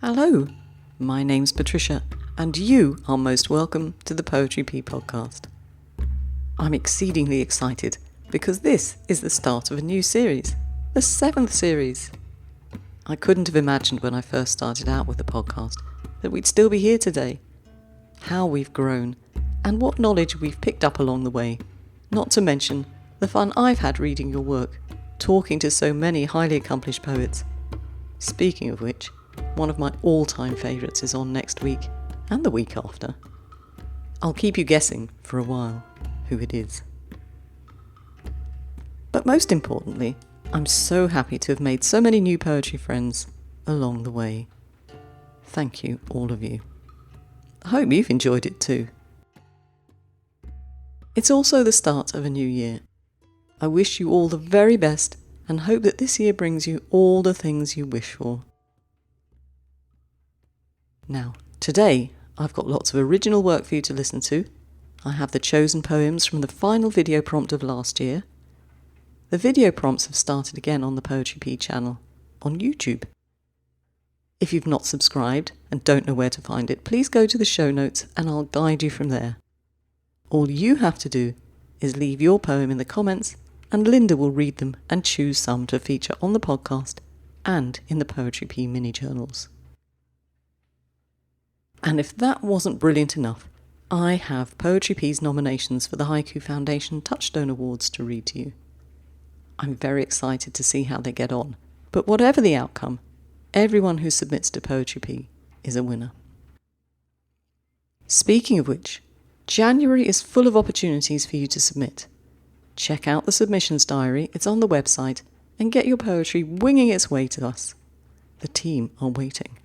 Hello, my name's Patricia, and you are most welcome to the Poetry P podcast. I'm exceedingly excited because this is the start of a new series, the 7th series. I couldn't have imagined when I first started out with the podcast that we'd still be here today. How we've grown, and what knowledge we've picked up along the way, not to mention the fun I've had reading your work, talking to so many highly accomplished poets. Speaking of which, one of my all-time favourites is on next week, and the week after. I'll keep you guessing for a while who it is. But most importantly, I'm so happy to have made so many new poetry friends along the way. Thank you, all of you. I hope you've enjoyed it too. It's also the start of a new year. I wish you all the very best and hope that this year brings you all the things you wish for. Now, today I've got lots of original work for you to listen to. I have the chosen poems from the final video prompt of last year. The video prompts have started again on the Poetry P channel on YouTube. If you've not subscribed and don't know where to find it, please go to the show notes and I'll guide you from there. All you have to do is leave your poem in the comments and Linda will read them and choose some to feature on the podcast and in the Poetry P mini journals. And if that wasn't brilliant enough, I have Poetry P's nominations for the Haiku Foundation Touchstone Awards to read to you. I'm very excited to see how they get on, but whatever the outcome, everyone who submits to Poetry P is a winner. Speaking of which, January is full of opportunities for you to submit. Check out the submissions diary, it's on the website, and get your poetry winging its way to us. The team are waiting.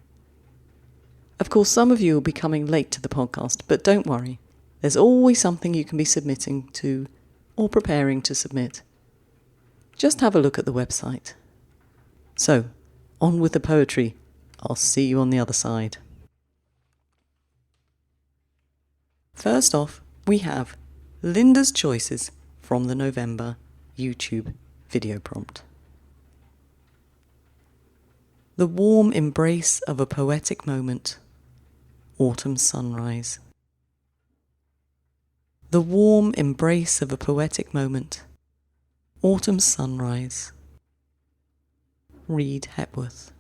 Of course, some of you will be coming late to the podcast, but don't worry. There's always something you can be submitting to or preparing to submit. Just have a look at the website. So, on with the poetry. I'll see you on the other side. First off, we have Linda's Choices from the November YouTube video prompt. The warm embrace of a poetic moment. Autumn sunrise. The warm embrace of a poetic moment. Autumn sunrise. Reed Hepworth.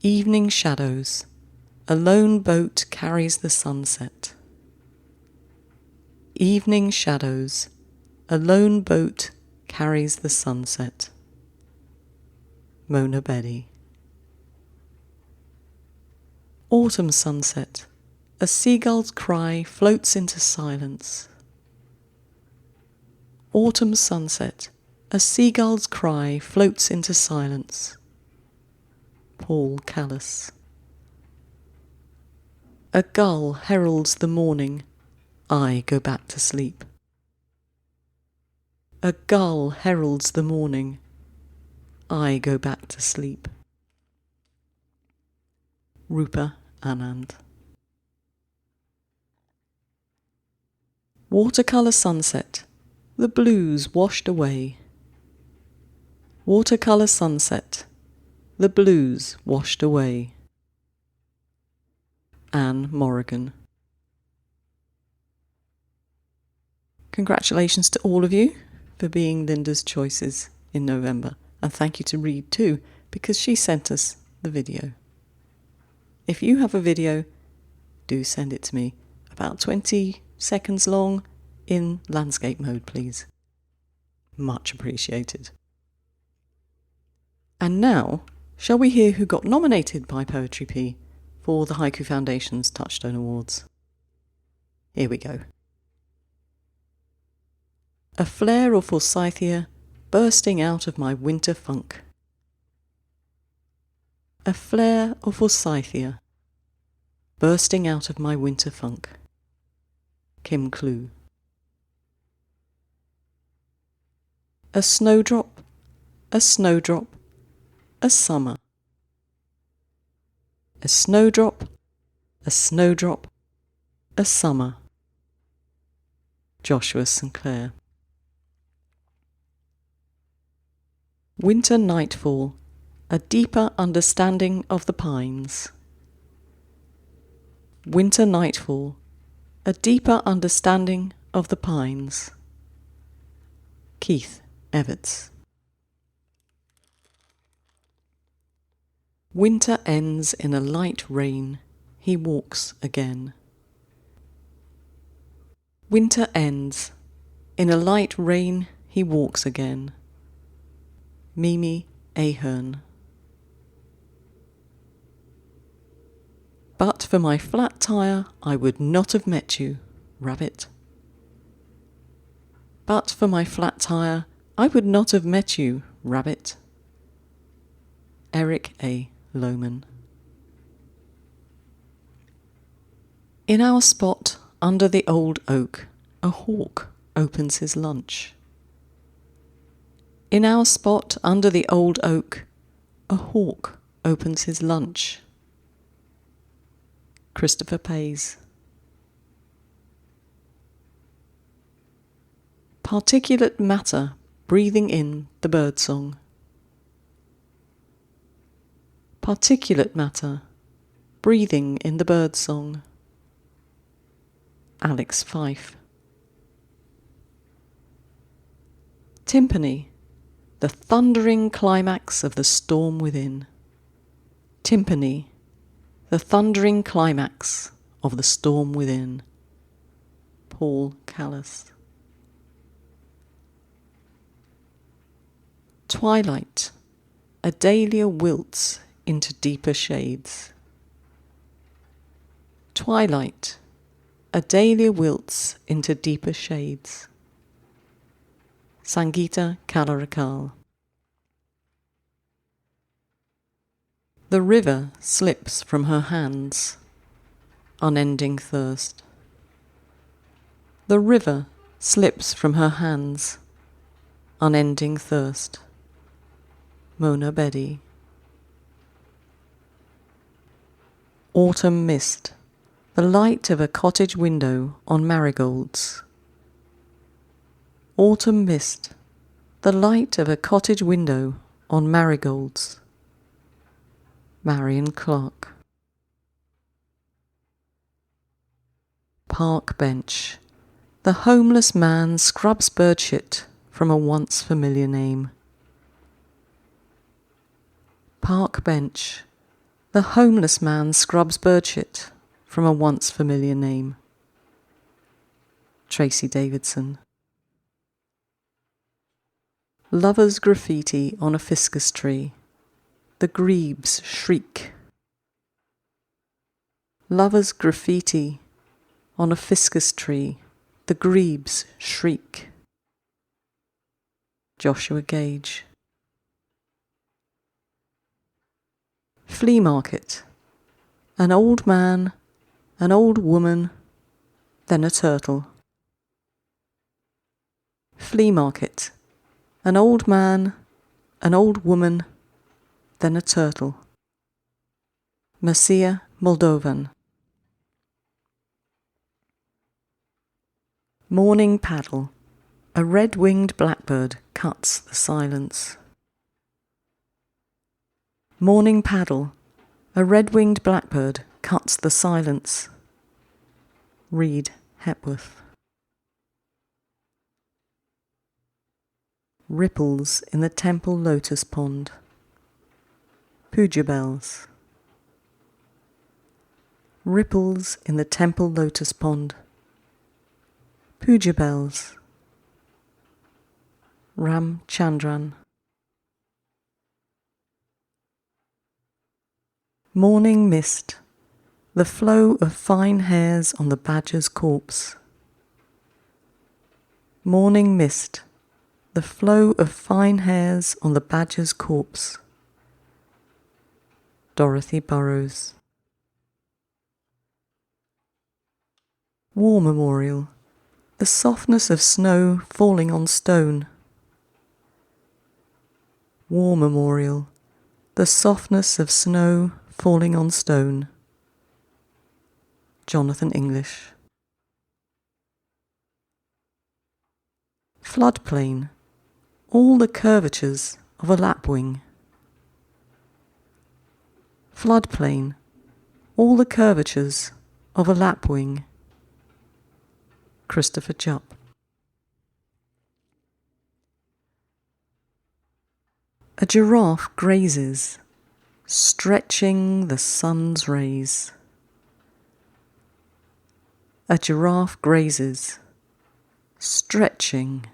Evening shadows. A lone boat carries the sunset. Evening shadows. A lone boat carries the sunset. Mona Betty. Autumn sunset. A seagull's cry floats into silence. Autumn sunset. A seagull's cry floats into silence. Paul Callis. A gull heralds the morning. I go back to sleep. A gull heralds the morning. I go back to sleep. Rupa Anand. Watercolour sunset. The blues washed away. Watercolour sunset. The blues washed away. Anne Morrigan. Congratulations to all of you for being Linda's Choices in November, and thank you to Reed too, because she sent us the video. If you have a video, do send it to me, about 20 seconds long, in landscape mode please. Much appreciated. And now, shall we hear who got nominated by Poetry P for the Haiku Foundation's Touchstone Awards? Here we go. A flare of forsythia bursting out of my winter funk. A flare of forsythia bursting out of my winter funk. Kim Clue. A snowdrop, a snowdrop, a summer. A snowdrop, a snowdrop, a summer. Joshua St. Clair. Winter nightfall, a deeper understanding of the pines. Winter nightfall, a deeper understanding of the pines. Keith Evetts. Winter ends in a light rain, he walks again. Winter ends, in a light rain he walks again. Mimi Ahern. But for my flat tire I would not have met you, Rabbit. But for my flat tire I would not have met you, Rabbit. Eric A. Lohman. In our spot under the old oak, a hawk opens his lunch. In our spot under the old oak, a hawk opens his lunch. Christopher Pays. Particulate matter breathing in the birdsong. Particulate matter breathing in the birdsong. Alex Fife. Timpani, the thundering climax of the storm within. Timpani, the thundering climax of the storm within. Paul Callis. Twilight, a dahlia wilts into deeper shades. Twilight, a dahlia wilts into deeper shades. Sangeeta Kalarakal. The river slips from her hands, unending thirst. The river slips from her hands, unending thirst. Mona Bedi. Autumn mist, the light of a cottage window on marigolds. Autumn mist, the light of a cottage window on marigolds. Marion Clark. Park bench, the homeless man scrubs birdshit from a once familiar name. Park bench, the homeless man scrubs birdshit from a once familiar name. Tracy Davidson. Lovers graffiti on a fiscus tree. The grebes shriek. Lovers graffiti on a fiscus tree. The grebes shriek. Joshua Gage. Flea market. An old man, an old woman, then a turtle. Flea market. An old man, an old woman, then a turtle. Marcia Moldovan. Morning paddle. A red-winged blackbird cuts the silence. Morning paddle. A red-winged blackbird cuts the silence. Reed Hepworth. Ripples in the temple lotus pond. Puja bells. Ripples in the temple lotus pond. Puja bells. Ram Chandran. Morning mist, the flow of fine hairs on the badger's corpse. Morning mist, the flow of fine hairs on the badger's corpse. Dorothy Burrows. War memorial, the softness of snow falling on stone. War memorial, the softness of snow falling on stone. Jonathan English. Floodplain, all the curvatures of a lapwing. Floodplain, all the curvatures of a lapwing. Christopher Jupp. A giraffe grazes, stretching the sun's rays. A giraffe grazes, stretching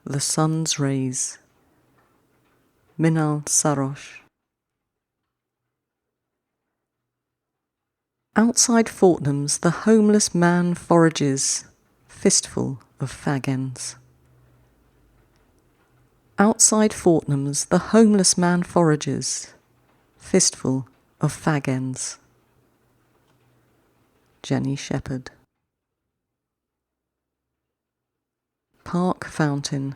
the sun's rays. Minal Sarosh. Outside Fortnum's the homeless man forages, fistful of fag ends. Outside Fortnum's the homeless man forages, fistful of fag ends. Jenny Shepherd. Park fountain.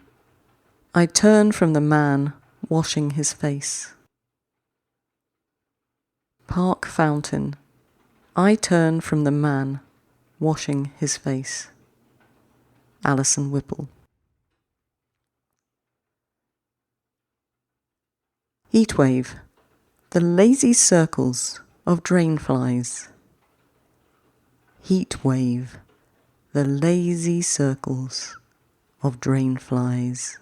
I turn from the man washing his face. Park fountain. I turn from the man washing his face. Alison Whipple. Heatwave. The lazy circles of drainflies. Heatwave. The lazy circles of drainflies.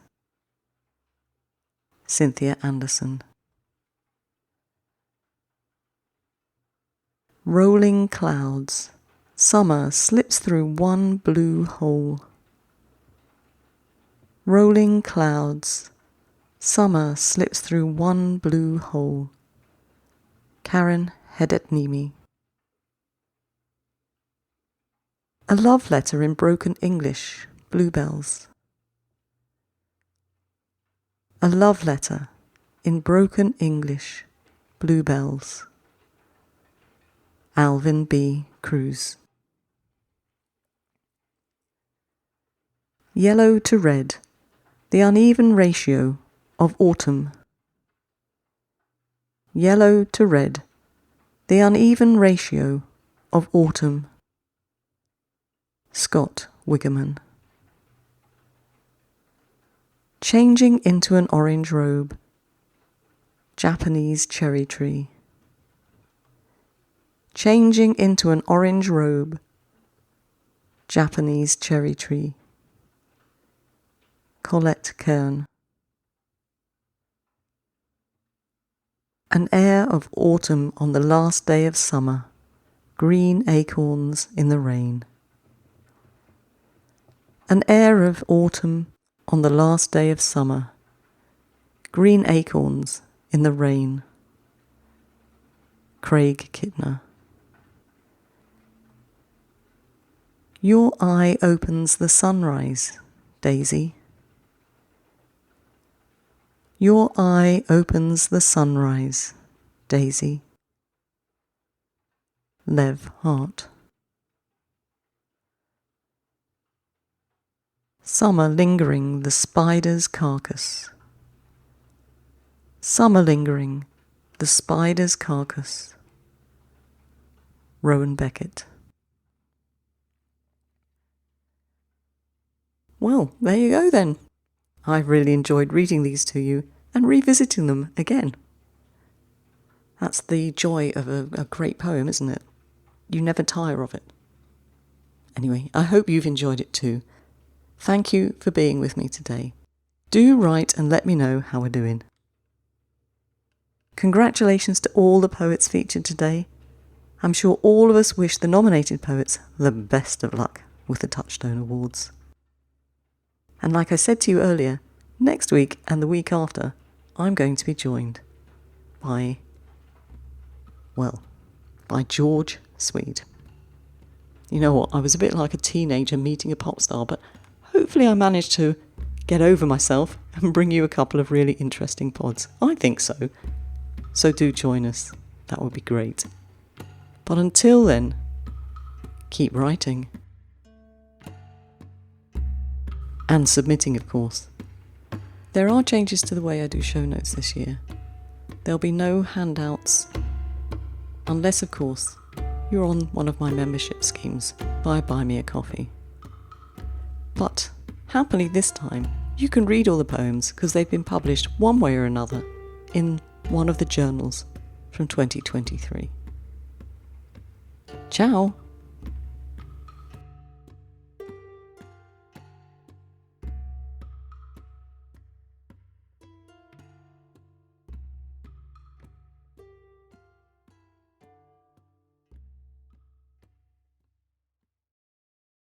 Cynthia Anderson. Rolling clouds. Summer slips through one blue hole. Rolling clouds. Summer slips through one blue hole. Karen Hedetnimi. A love letter in broken English. Bluebells. A love letter in broken English. Bluebells. Alvin B. Cruz. Yellow to red. The uneven ratio of autumn. Yellow to red. The uneven ratio of autumn. Scott Wigerman. Changing into an orange robe. Japanese cherry tree. Changing into an orange robe. Japanese cherry tree. Colette Kern. An air of autumn on the last day of summer. Green acorns in the rain. An air of autumn on the last day of summer. Green acorns in the rain. Craig Kittner. Your eye opens the sunrise, Daisy. Your eye opens the sunrise, Daisy. Lev Hart. Summer lingering the spider's carcass. Summer lingering the spider's carcass. Rowan Beckett. Well, there you go then. I've really enjoyed reading these to you and revisiting them again. That's the joy of a great poem, isn't it? You never tire of it. Anyway, I hope you've enjoyed it too. Thank you for being with me today. Do write and let me know how we're doing. Congratulations to all the poets featured today. I'm sure all of us wish the nominated poets the best of luck with the Touchstone Awards. And like I said to you earlier, next week and the week after, I'm going to be joined by George Swede. You know what, I was a bit like a teenager meeting a pop star, but hopefully I managed to get over myself and bring you a couple of really interesting pods. I think so. So do join us. That would be great. But until then, keep writing. And submitting, of course. There are changes to the way I do show notes this year. There'll be no handouts, unless, of course, you're on one of my membership schemes via Buy Me a Coffee. But, happily this time, you can read all the poems because they've been published one way or another in one of the journals from 2023. Ciao!